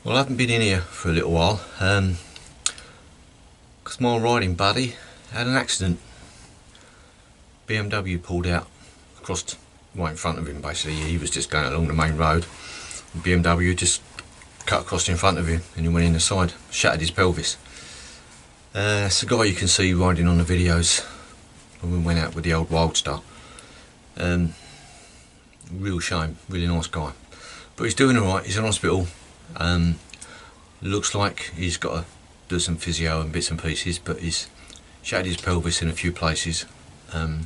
Well, I haven't been in here for a little while because my riding buddy had an accident. BMW pulled out across right in front of him. Basically, he was just going along the main road. BMW just cut across in front of him and he went in the side, shattered his pelvis. It's a guy you can see riding on the videos when we went out with the old Wildstar. Real shame, really nice guy. But he's doing alright, he's in hospital. Looks like he's got to do some physio and bits and pieces, but he's shattered his pelvis in a few places. It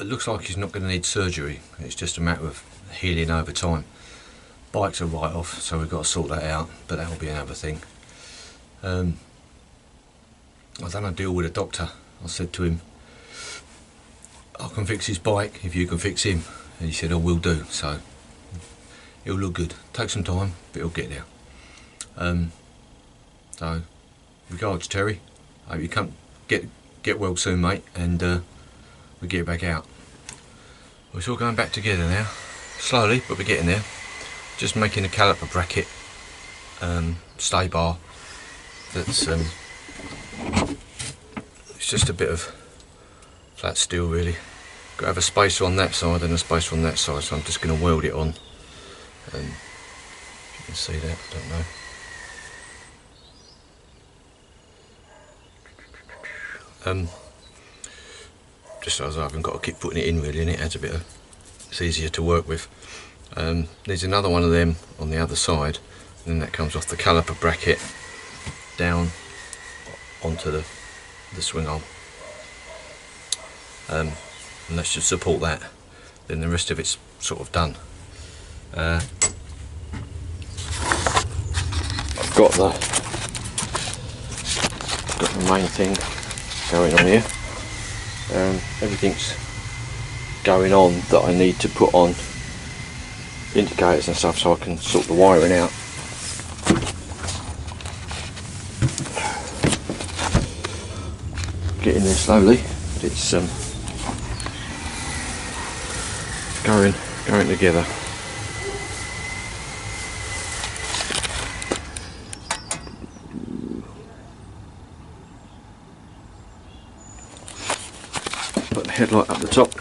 looks like he's not going to need surgery. It's just a matter of healing over time. Bike's a write-off, so we've got to sort that out, but that'll be another thing. I've done a deal with a doctor. I said to him, I can fix his bike if you can fix him, and he said, I will do. So it'll look good. Take some time, but it'll get there. So regards, Terry. Hope you come get well soon, mate, and we get back out. We're all going back together now, slowly, but we're getting there. Just making a caliper bracket, stay bar. That's it's just a bit of flat steel, really. Got to have a spacer on that side and a spacer on that side, so I'm just going to weld it on. If you can see that, I don't know. Just as I haven't got to keep putting it in, really, and it adds a bit of, it's easier to work with. There's another one of them on the other side, and then that comes off the caliper bracket down onto the swing arm, and that should support that. Then the rest of it's sort of done. I've got the main thing going on here. Everything's going on that I need to put on indicators and stuff, so I can sort the wiring out. Getting there slowly, but it's going together. Put the headlight up the top.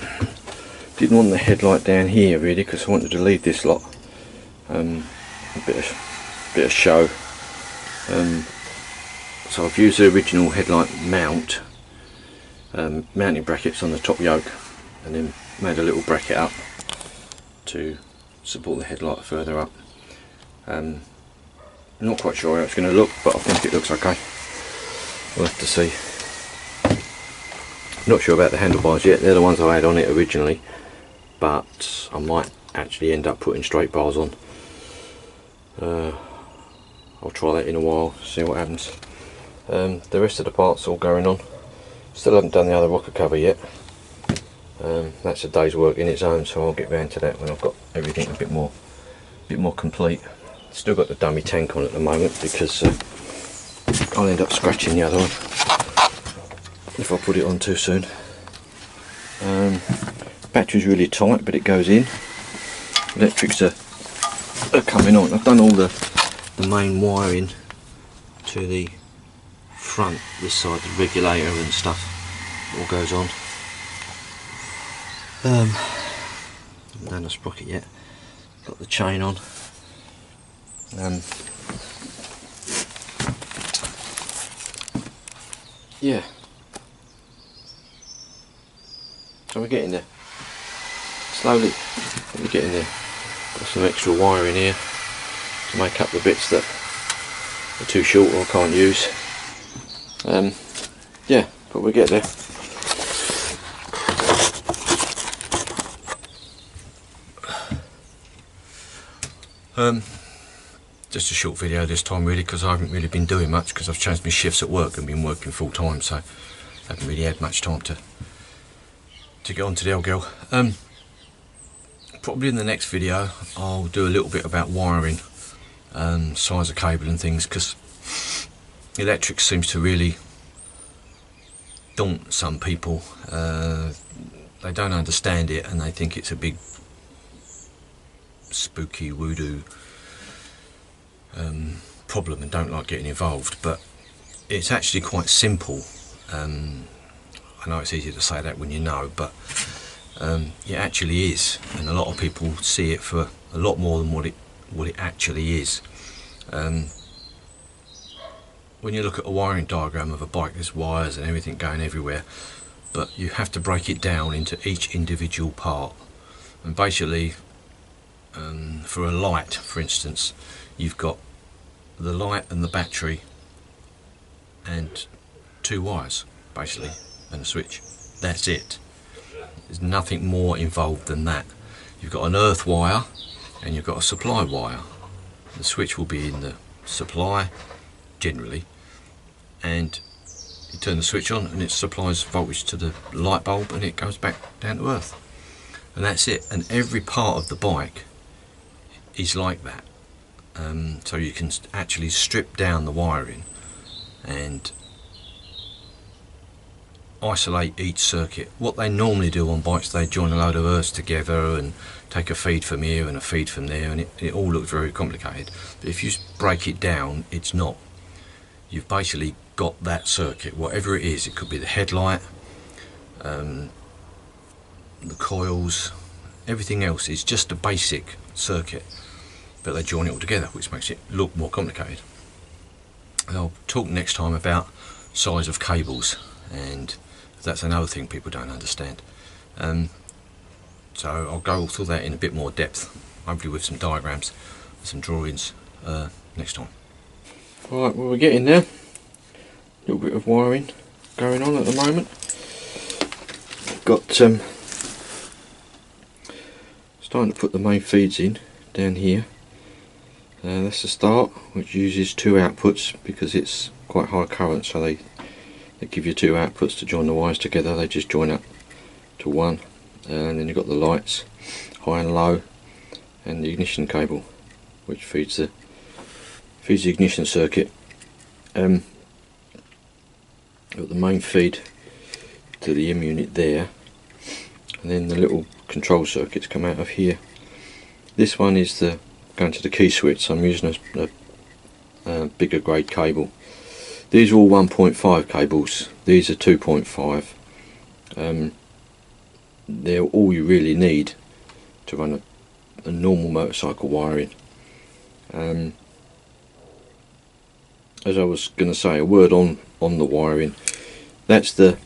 Didn't want the headlight down here, really, because I wanted to leave this lot a bit of show. So I've used the original headlight mount, mounting brackets on the top yoke, and then made a little bracket up to support the headlight further up. I'm not quite sure how it's going to look, but I think it looks okay. We'll have to see. Not sure about the handlebars yet. They're the ones I had on it originally, but I might actually end up putting straight bars on. I'll try that in a while, see what happens. The rest of the parts all going on. Still haven't done the other rocker cover yet. That's a day's work in its own, so I'll get round to that when I've got everything a bit more complete. Still got the dummy tank on at the moment because I'll end up scratching the other one if I put it on too soon. Battery's really tight, but it goes in. Electrics are coming on. I've done all the main wiring to the front, this side, the regulator and stuff, all goes on. Haven't done the sprocket yet. Got the chain on. Yeah. So we're getting there. Slowly, we're getting there. Got some extra wire in here to make up the bits that are too short or I can't use. Yeah, but we'll get there. Just a short video this time, really, because I haven't really been doing much because I've changed my shifts at work and been working full time, so I haven't really had much time to get on to the old girl. Probably in the next video I'll do a little bit about wiring, size of cable and things, because electrics seems to really daunt some people. They don't understand it and they think it's a big spooky voodoo problem and don't like getting involved, but it's actually quite simple. I know it's easy to say that when you know, but it actually is, and a lot of people see it for a lot more than what it actually is. When you look at a wiring diagram of a bike, there's wires and everything going everywhere, but you have to break it down into each individual part. And basically, for a light, for instance, you've got the light and the battery and 2 wires, basically, and a switch. That's it. There's nothing more involved than that. You've got an earth wire and you've got a supply wire. The switch will be in the supply, generally, and you turn the switch on and it supplies voltage to the light bulb and it goes back down to earth. And that's it. And every part of the bike is like that. So you can actually strip down the wiring and isolate each circuit. What they normally do on bikes, they join a load of earths together and take a feed from here and a feed from there, and it all looks very complicated. But if you break it down, it's not. You've basically got that circuit, whatever it is. It could be the headlight, the coils, everything else is just a basic circuit, but they join it all together, which makes it look more complicated. And I'll talk next time about size of cables, and that's another thing people don't understand. So I'll go through that in a bit more depth, hopefully with some diagrams, some drawings next time. Right, well, we're getting there. A little bit of wiring going on at the moment. Got starting to put the main feeds in down here. That's the start, which uses 2 outputs because it's quite high current, so they give you 2 outputs to join the wires together. They just join up to one, and then you've got the lights, high and low, and the ignition cable, which feeds the ignition circuit. Got the main feed to the M unit there, and then the little control circuits come out of here. This one is going to the key switch, so I'm using a bigger grade cable. These are all 1.5 cables, these are 2.5. They're all you really need to run a normal motorcycle wiring. As I was going to say, a word on the wiring. That's the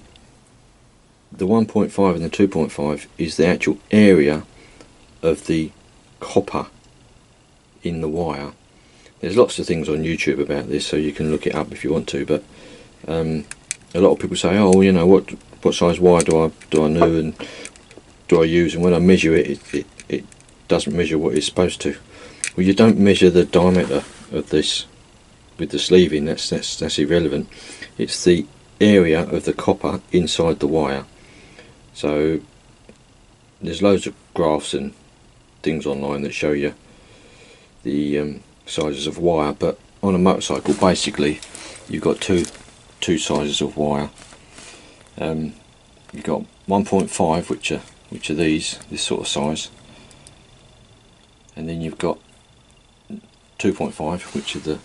1.5 and the 2.5 is the actual area of the copper in the wire. There's lots of things on YouTube about this, so you can look it up if you want to, but a lot of people say, oh, you know, what size wire do I know and do I use, and when I measure it doesn't measure what it's supposed to. Well, you don't measure the diameter of this with the sleeving, that's irrelevant. It's the area of the copper inside the wire. So there's loads of graphs and things online that show you the sizes of wire, but on a motorcycle basically you've got two sizes of wire. You've got 1.5 which are this sort of size, and then you've got 2.5 which are the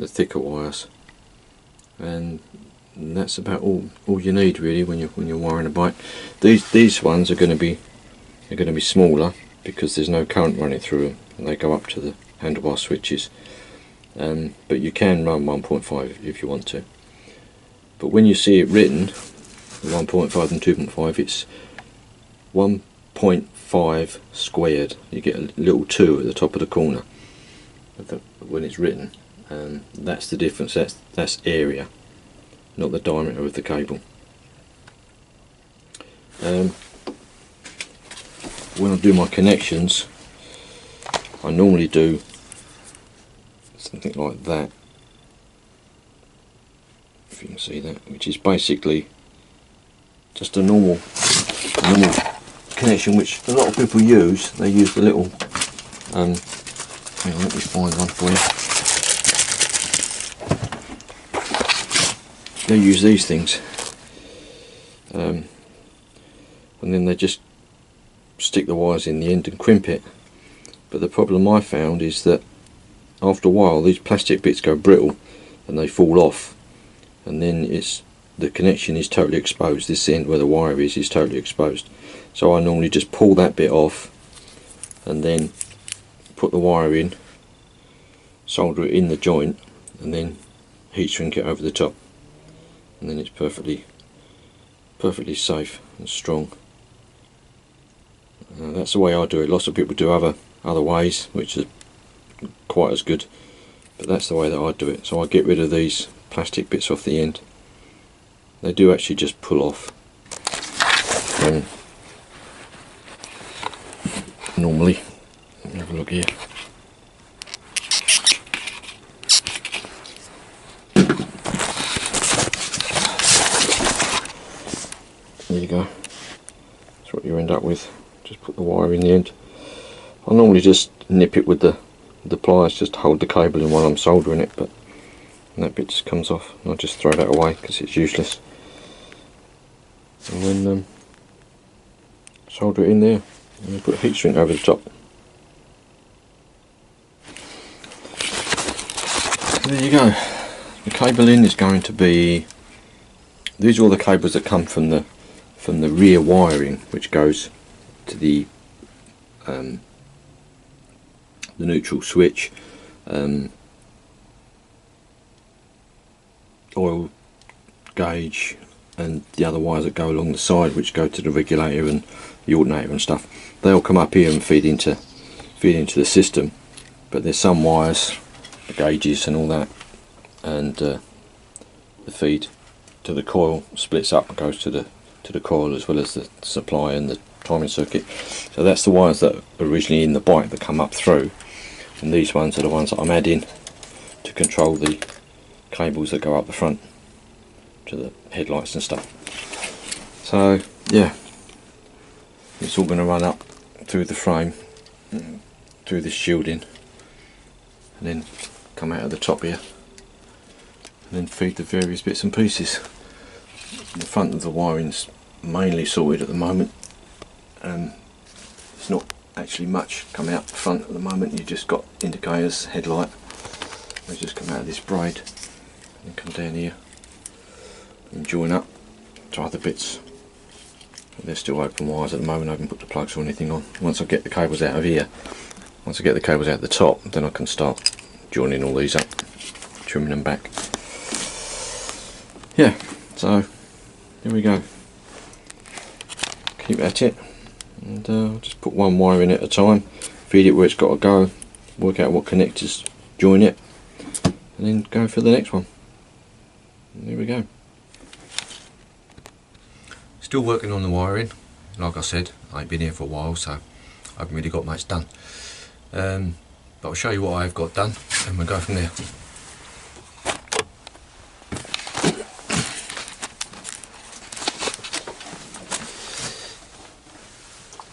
thicker wires, and that's about all you need really when you're wiring a bike. These ones are going to be smaller because there's no current running through them, and they go up to the handlebar switches, but you can run 1.5 if you want to. But when you see it written, the 1.5 and 2.5, it's 1.5 squared. You get a little 2 at the top of the corner when it's written. That's the difference. That's area, not the diameter of the cable. When I do my connections, I normally do something like that, if you can see that, which is basically just a normal connection, which a lot of people use. They use the little hang on, let me find one for you. They use these things, and then they just stick the wires in the end and crimp it. But the problem I found is that after a while these plastic bits go brittle and they fall off, and then the connection is totally exposed. This end where the wire is totally exposed. So I normally just pull that bit off and then put the wire in, solder it in the joint, and then heat shrink it over the top, and then it's perfectly safe and strong. That's the way I do it. Lots of people do other ways which are quite as good, but that's the way that I do it. So I get rid of these plastic bits off the end. They do actually just pull off normally. Have a look here. There you go. That's what you end up with. Just put the wire in the end. I normally just nip it with the pliers just to hold the cable in while I'm soldering it, but that bit just comes off, and I just throw that away because it's useless. And then solder it in there, and then put a heat shrink over the top. There you go. The cabling is going to be, these are all the cables that come from the rear wiring, which goes to the neutral switch, oil gauge, and the other wires that go along the side, which go to the regulator and the alternator and stuff. They all come up here and feed into the system. But there's some wires, the gauges and all that, and the feed to the coil splits up and goes to the coil, as well as the supply and the timing circuit. So that's the wires that are originally in the bike that come up through, and these ones are the ones that I'm adding to control the cables that go up the front to the headlights and stuff. So yeah, it's all going to run up through the frame, through this shielding, and then come out of the top here, and then feed the various bits and pieces. The front of the wiring's mainly sorted at the moment. There's not actually much coming out the front at the moment. You've just got indicators, headlight. They just come out of this braid and come down here and join up to other bits. They're still open wires at the moment. I haven't put the plugs or anything on. Once I get the cables out of here, once I get the cables out the top, then I can start joining all these up, trimming them back. Yeah, so here we go. Keep at it, and just put one wire in at a time, feed it where it's got to go, work out what connectors join it, and then go for the next one. And there we go. Still working on the wiring. Like I said, I ain't been here for a while, so I haven't really got much done. But I'll show you what I've got done, and we'll go from there.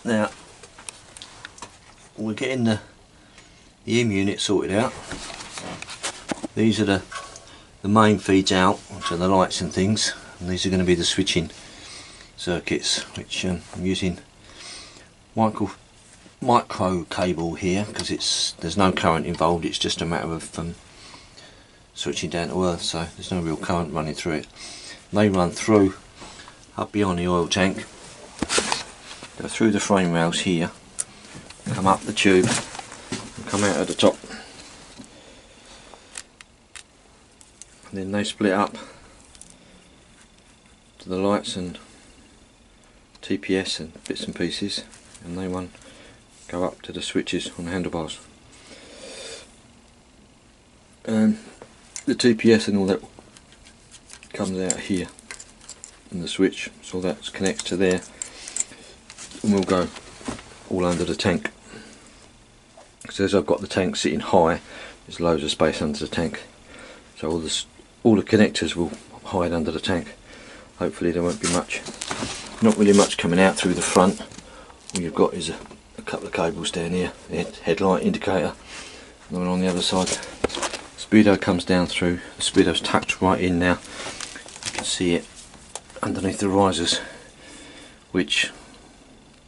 Now, we're getting the M unit sorted out. These are the main feeds out, which are the lights and things, and these are going to be the switching circuits, which I'm using micro cable here because there's no current involved. It's just a matter of switching down to earth, so there's no real current running through it. They run through up beyond the oil tank, go through the frame rails here, come up the tube and come out at the top, and then they split up to the lights and TPS and bits and pieces, and they go up to the switches on the handlebars. The TPS and all that comes out here and the switch, so that connects to there, and we'll go all under the tank. So as I've got the tank sitting high, there's loads of space under the tank, so all the connectors will hide under the tank. Hopefully there won't be much, not really much coming out through the front. All you've got is a couple of cables down here, headlight, indicator, and one on the other side. Speedo comes down through. The speedo's tucked right in now. You can see it underneath the risers, which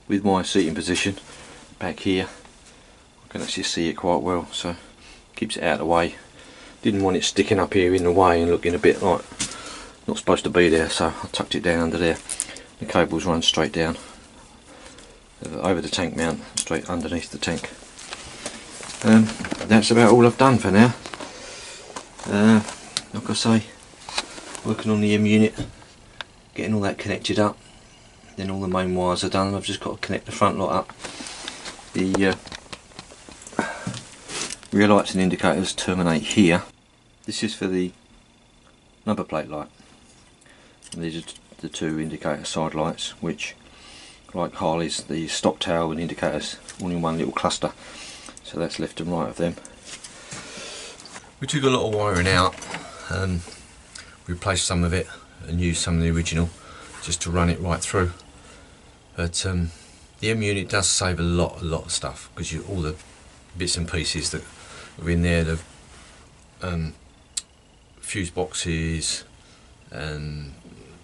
with my seating position back here I can actually see it quite well, so keeps it out of the way. Didn't want it sticking up here in the way and looking a bit like not supposed to be there, so I tucked it down under there. The cables run straight down over the tank mount, straight underneath the tank. That's about all I've done for now. Like I say, working on the M unit, getting all that connected up, then all the main wires are done. I've just got to connect the front lot up. The rear lights and indicators terminate here. This is for the number plate light, and these are the two indicator side lights, which, like Harley's, the stop tail and indicators all in one little cluster, so that's left and right of them. We took a lot of wiring out, replaced some of it and used some of the original just to run it right through. But the M unit does save a lot of stuff, because all the bits and pieces that are in there, the fuse boxes and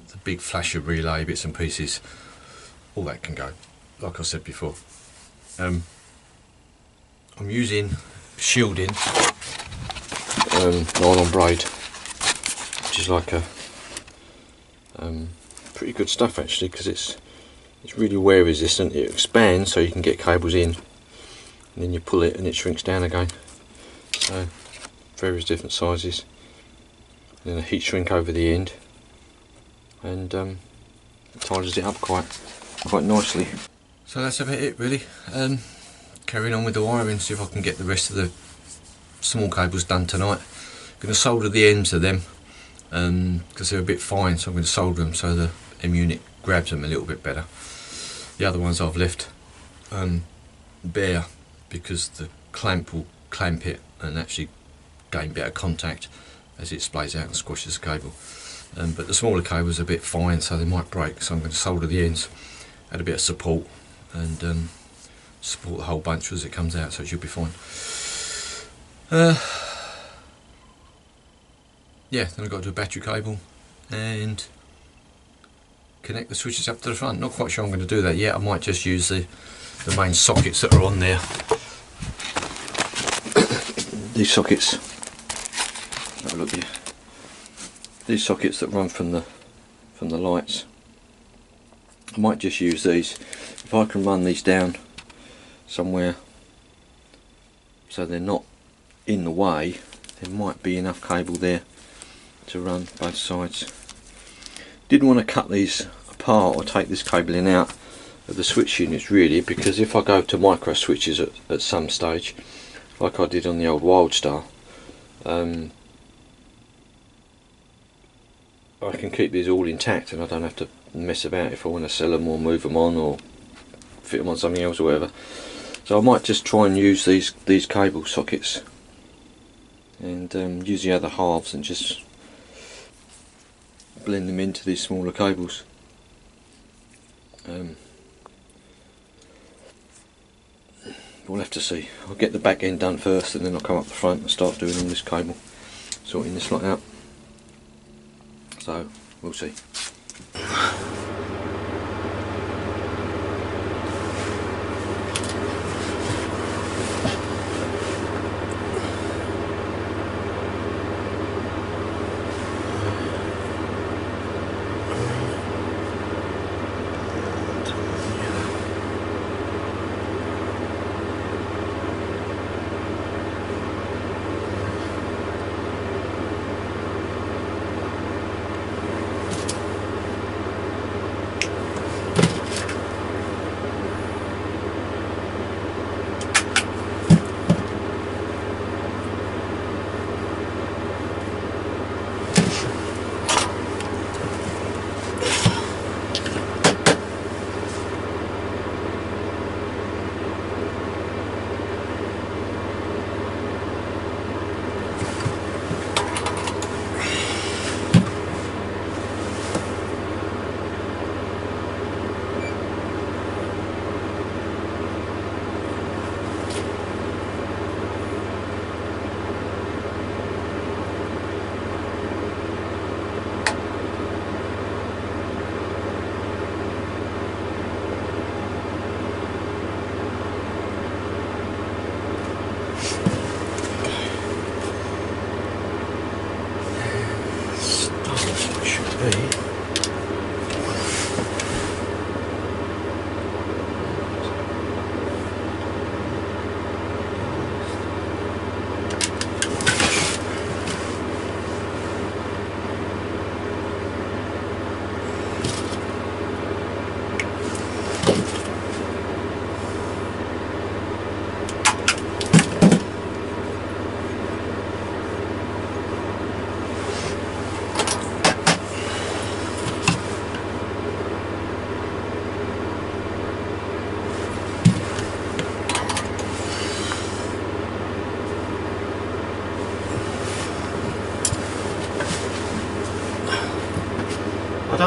the big flasher relay bits and pieces, all that can go, like I said before. I'm using shielding nylon braid, which is like a pretty good stuff actually, because it's really wear resistant. It expands so you can get cables in, and then you pull it and it shrinks down again. So various different sizes, and then a heat shrink over the end, and it tightens it up quite nicely. So that's about it really. Carrying on with the wiring, see if I can get the rest of the small cables done tonight. I'm going to solder the ends of them because they're a bit fine, so I'm going to solder them so the M unit grabs them a little bit better. The other ones I've left bare, because the clamp will clamp it and actually gain better contact as it splays out and squashes the cable. But the smaller cables are a bit fine, so they might break, so I'm going to solder the ends, add a bit of support, and support the whole bunch as it comes out, so it should be fine. Yeah, then I've got to do a battery cable and connect the switches up to the front. Not quite sure I'm going to do that yet. I might just use the main sockets that are on there. These sockets, have a look here. These sockets that run from the lights, I might just use these. If I can run these down somewhere so they're not in the way, there might be enough cable there to run both sides. Didn't want to cut these apart or take this cabling out of the switch units really, because if I go to micro switches at some stage, like I did on the old Wildstar, I can keep these all intact and I don't have to mess about if I want to sell them or move them on or fit them on something else or whatever. So I might just try and use these cable sockets and use the other halves and just blend them into these smaller cables. We'll have to see. I'll get the back end done first, and then I'll come up the front and start doing all this cable, sorting this lot out. So we'll see.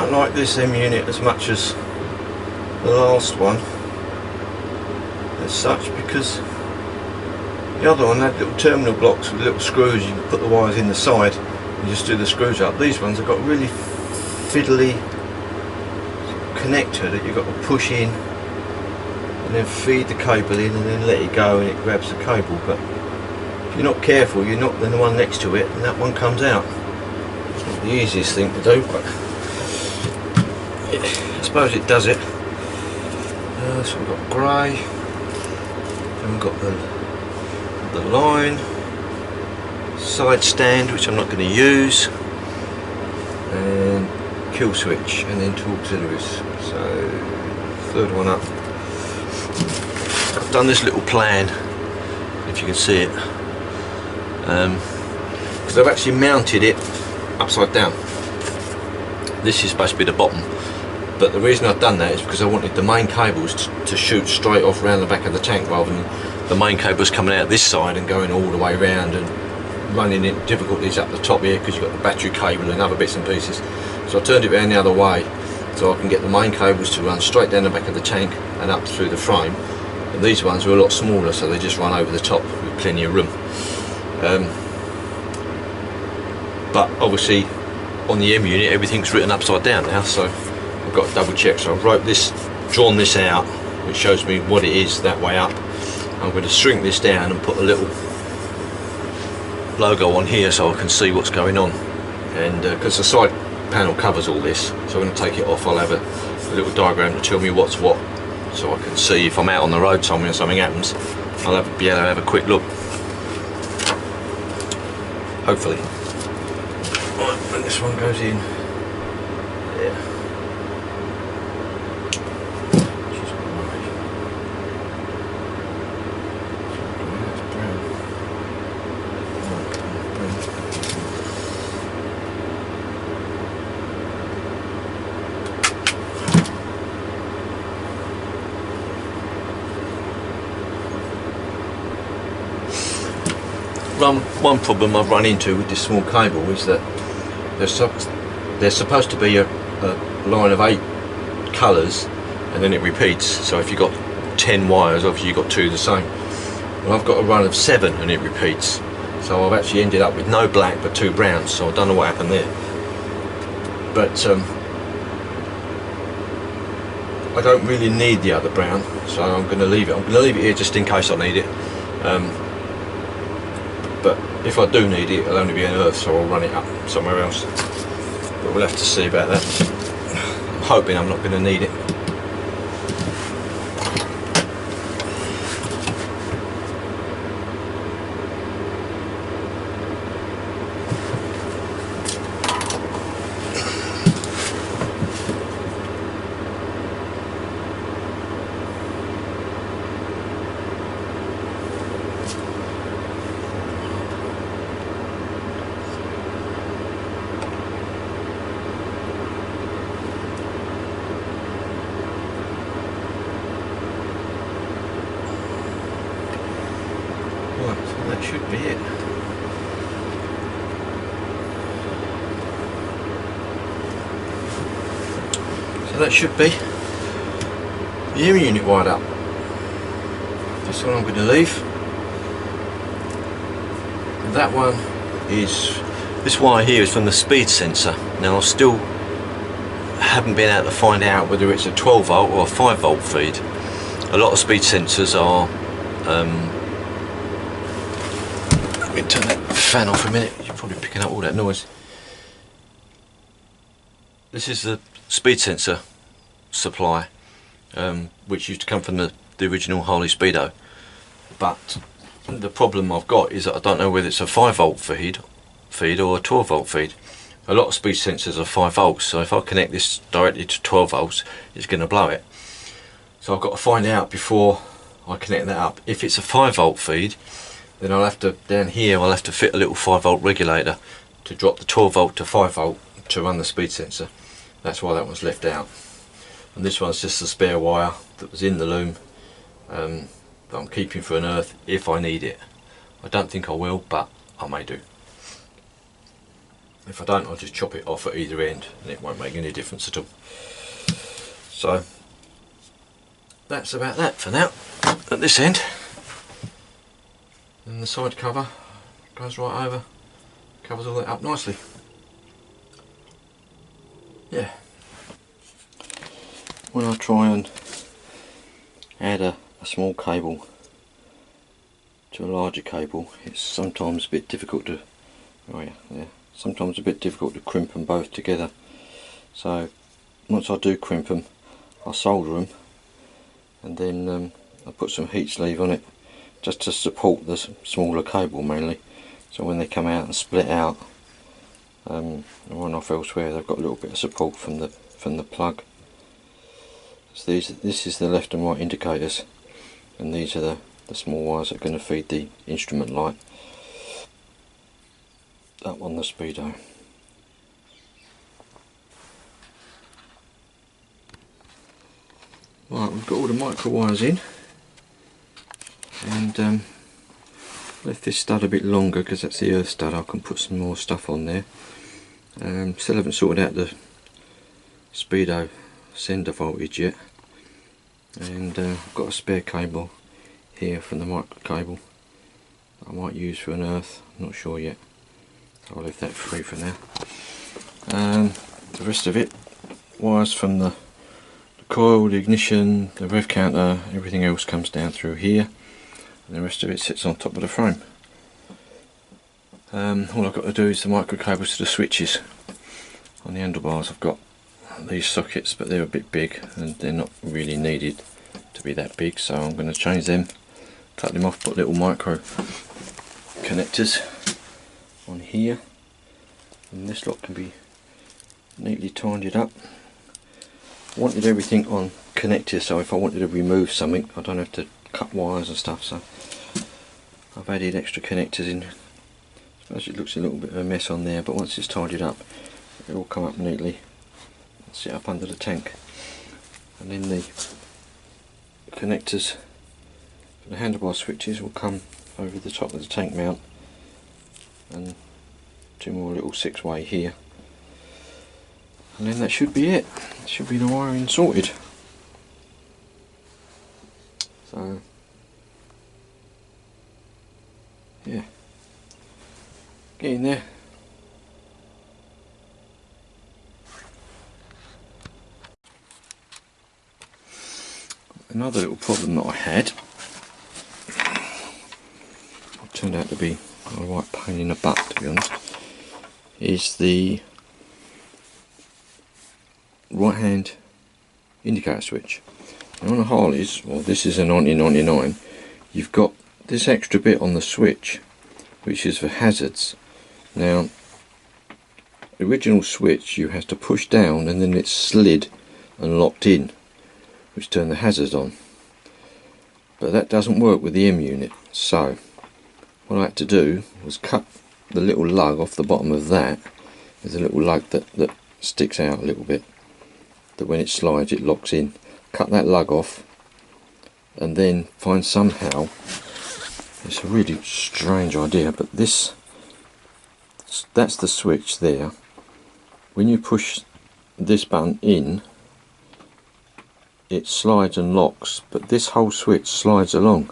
don't like this M unit as much as the last one as such, because the other one had little terminal blocks with little screws. You can put the wires in the side and just do the screws up. These ones have got really fiddly connector that you've got to push in and then feed the cable in and then let it go and it grabs the cable. But if you're not careful, you knock the one next to it and that one comes out. It's not the easiest thing to do, but I suppose it does it. So we've got grey, then we've got the line, side stand, which I'm not going to use, and kill switch, and then two auxiliaries. So third one up. I've done this little plan, if you can see it, because I've actually mounted it upside down. This is supposed to be the bottom, but the reason I've done that is because I wanted the main cables to shoot straight off around the back of the tank, rather than the main cables coming out this side and going all the way around and running into difficulties up the top here, because you've got the battery cable and other bits and pieces. So I turned it around the other way so I can get the main cables to run straight down the back of the tank and up through the frame. And these ones are a lot smaller, so they just run over the top with plenty of room. But obviously on the M unit everything's written upside down now, so I've got to double check. So I've drawn this out, which shows me what it is that way up. I'm going to shrink this down and put a little logo on here so I can see what's going on. And because the side panel covers all this, so I'm going to take it off. I'll have a little diagram to tell me what's what, so I can see if I'm out on the road somewhere and something happens, I'll be able to have a quick look. Hopefully. Right, and this one goes in there. One problem I've run into with this small cable is that there's supposed to be a line of 8 colours and then it repeats. So if you've got 10 wires, obviously you've got 2 the same. Well, I've got a run of 7 and it repeats. So I've actually ended up with no black but 2 browns, so I don't know what happened there. But I don't really need the other brown, so I'm going to leave it. I'm going to leave it here just in case I need it. But if I do need it, it'll only be on earth, so I'll run it up somewhere else. But we'll have to see about that. I'm hoping I'm not going to need it. That should be it. So that should be the M unit wired up. That's what I'm going to leave. That one is, this wire here is from the speed sensor. Now I still haven't been able to find out whether it's a 12 volt or a 5 volt feed. A lot of speed sensors are let me turn that fan off a minute, you're probably picking up all that noise. This is the speed sensor supply, which used to come from the original Harley Speedo. But the problem I've got is that I don't know whether it's a 5 volt feed or a 12 volt feed. A lot of speed sensors are 5 volts, so if I connect this directly to 12 volts, it's going to blow it. So I've got to find out before I connect that up. If it's a 5 volt feed, then I'll have to, down here, I'll have to fit a little 5 volt regulator to drop the 12 volt to 5 volt to run the speed sensor. That's why that one's left out. And this one's just a spare wire that was in the loom that I'm keeping for an earth if I need it. I don't think I will, but I may do. If I don't, I'll just chop it off at either end and it won't make any difference at all. So that's about that for now at this end. And the side cover goes right over, covers all that up nicely. Yeah. When I try and add a small cable to a larger cable, it's sometimes a bit difficult to, sometimes a bit difficult to crimp them both together. So once I do crimp them, I solder them, and then I put some heat sleeve on it just to support the smaller cable mainly, so when they come out and split out and run off elsewhere, they've got a little bit of support from the plug. So this is the left and right indicators, and these are the small wires that are going to feed the instrument light. That one the speedo. Right, we've got all the micro wires in, and left this stud a bit longer because that's the earth stud. I can put some more stuff on there. Still haven't sorted out the speedo sender voltage yet, and I've got a spare cable here from the micro cable I might use for an earth. I'm not sure yet. I'll leave that free for now. The rest of it, wires from the coil, the ignition, the rev counter, everything else comes down through here, and the rest of it sits on top of the frame. All I've got to do is the micro cables to the switches on the handlebars. I've got these sockets, but they're a bit big and they're not really needed to be that big, so I'm going to change them, cut them off, put little micro connectors on here, and this lot can be neatly tidied up. I wanted everything on connectors, so if I wanted to remove something I don't have to cut wires and stuff, so I've added extra connectors in. I suppose it looks a little bit of a mess on there, but once it's tidied up it'll all come up neatly and sit up under the tank. And then the connectors for the handlebar switches will come over the top of the tank mount, and two more little 6-way here, and then that should be it. Should be the wiring sorted. So yeah, getting there. Another little problem that I had, it turned out to be a right pain in the butt, to be honest, is the right hand indicator switch. Now on the Harleys, well, this is a 1999, you've got this extra bit on the switch which is for hazards. Now the original switch you have to push down and then it's slid and locked in, which turned the hazards on, but that doesn't work with the M unit. So what I had to do was cut the little lug off the bottom of that. There's a little lug that sticks out a little bit, that when it slides it locks in. Cut that lug off and then find somehow, it's a really strange idea, but that's the switch there. When you push this button in, it slides and locks, but this whole switch slides along.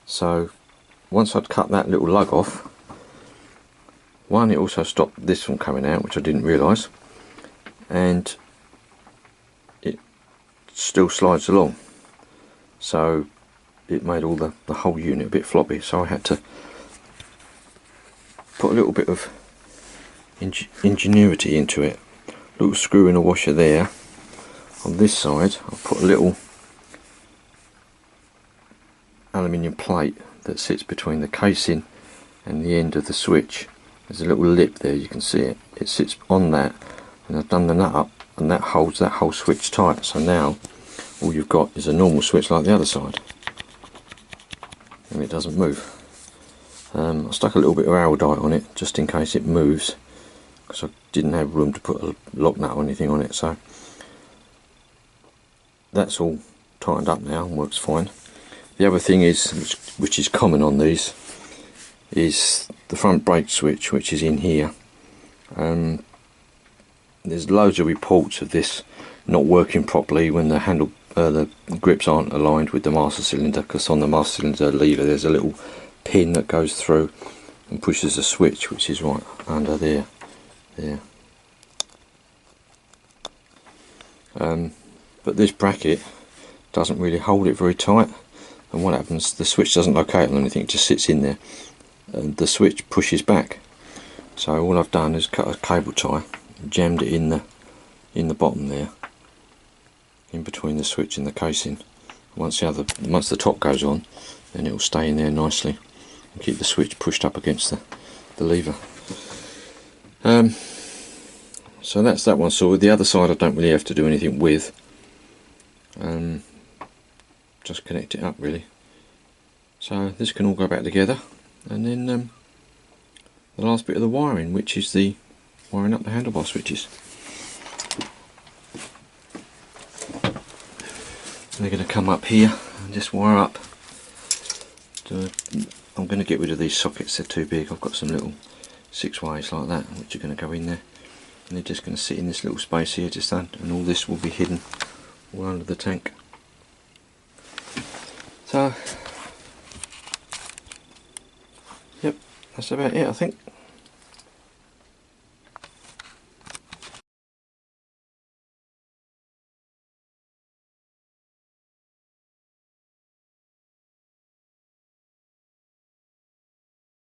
So once I'd cut that little lug off, one, it also stopped this from coming out, which I didn't realise, and it still slides along, so it made all the whole unit a bit floppy. So I had to put a little bit of ingenuity into it. Little screw in a washer there. On this side I'll put a little aluminium plate that sits between the casing and the end of the switch. There's a little lip there, you can see it. It sits on that, and I've done the nut up, and that holds that whole switch tight. So now all you've got is a normal switch like the other side, and it doesn't move. I stuck a little bit of Aldite on it just in case it moves, because I didn't have room to put a lock nut or anything on it. So that's all tightened up now and works fine. The other thing is, which is common on these, is the front brake switch, which is in here. There's loads of reports of this not working properly when the handle the grips aren't aligned with the master cylinder, because on the master cylinder lever there's a little pin that goes through and pushes a switch, which is right under there. But this bracket doesn't really hold it very tight, and what happens, the switch doesn't locate on anything, it just sits in there, and the switch pushes back. So all I've done is cut a cable tie, jammed it in the bottom there, in between the switch and the casing. Once the top goes on, then it will stay in there nicely and keep the switch pushed up against the lever. So that's that one sorted. The other side I don't really have to do anything with. Just connect it up really. So this can all go back together, and then the last bit of the wiring, which is the wiring up the handlebar switches. They're going to come up here and just wire up. I'm going to get rid of these sockets, they're too big. I've got some little 6-ways like that which are going to go in there, and they're just going to sit in this little space here just then, and all this will be hidden all under the tank. So yep, that's about it I think.